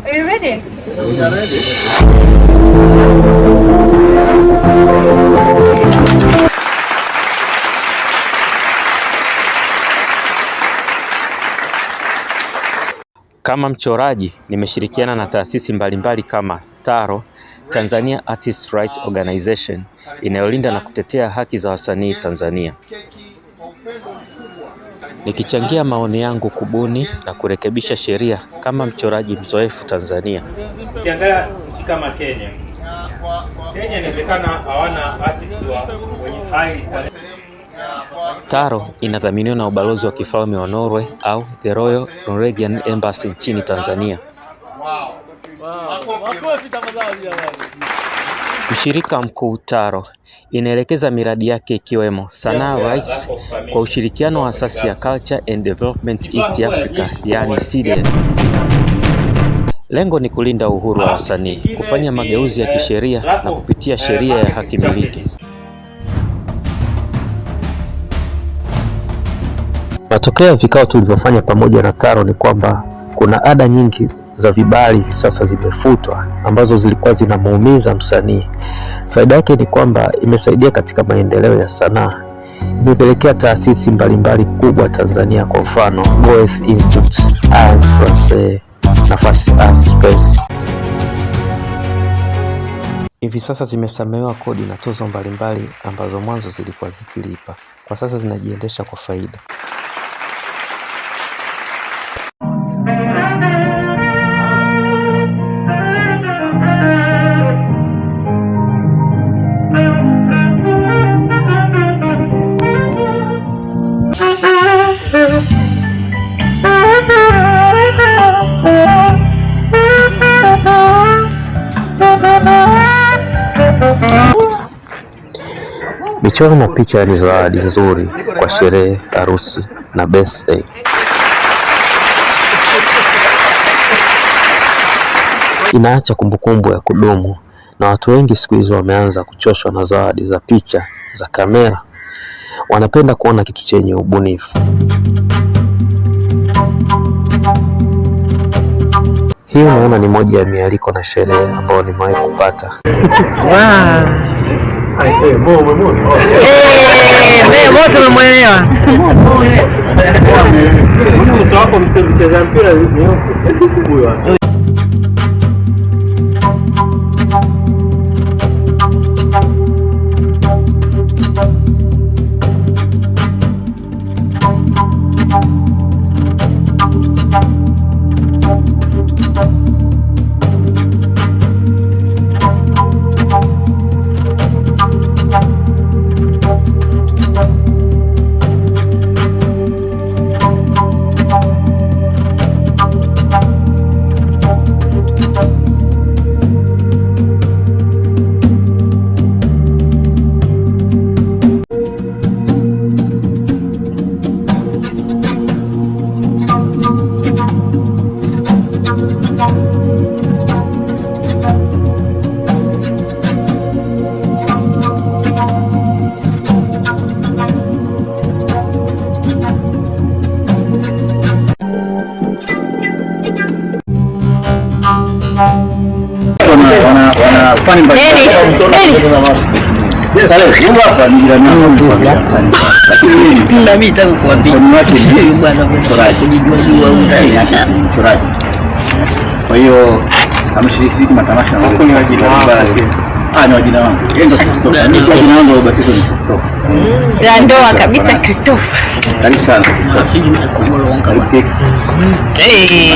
Are you ready? We are ready. Kama mchoraji nimeshirikiana na taasisi mbalimbali kama TARO, Tanzania Artists Rights Organization, inayolinda na kutetea haki za wasanii Tanzania. Nikichangia maoni yangu kubuni na kurekebisha sheria kama mchoraji mzoefu Tanzania. Ukiangalia nchi kama Kenya inawezekana hawana artist wenye high talent. TARO inadhaminiwa na ubalozi wa kifalme wa Norway au The Royal Norwegian Embassy nchini Tanzania. Mshirika mkuu TARO inaelekeza miradi yake ikiwemo Sanaa Rights kwa ushirikiano wa asasi ya Culture and Development East Africa, yani CDN. Lengo ni kulinda uhuru wa wasanii, kufanya mageuzi ya kisheria na kupitia sheria ya haki miliki. Matokeo ya vikao tulivyofanya pamoja na TARO ni kwamba kuna ada nyingi za vibali sasa zimefutwa ambazo zilikuwa zinamuumiza msanii. Faida yake ni kwamba imesaidia katika maendeleo ya sanaa. Imepelekea taasisi mbalimbali kubwa Tanzania, kwa mfano Goethe Institute, Alliance Francaise, Nafasi Art Space. Hivi sasa zimesamehewa kodi na tozo mbalimbali ambazo mwanzo zilikuwa zikilipa. Kwa sasa zinajiendesha kwa faida. Michoro na picha ni zawadi nzuri kwa sherehe, harusi na birthday. Inaacha kumbukumbu ya kudumu, na watu wengi siku hizo wameanza kuchoshwa na zawadi za picha za kamera. Wanapenda kuona kitu chenye ubunifu. Hii unaona ni moja ya mialiko na sherehe ambayo nimewahi kupata. Kwa hiyo ameshiriki matamasha na wajina wangu. Jina wangu ubatizo ni Christopher. La ndoa kabisa Christopher. Karibu sana. Hey.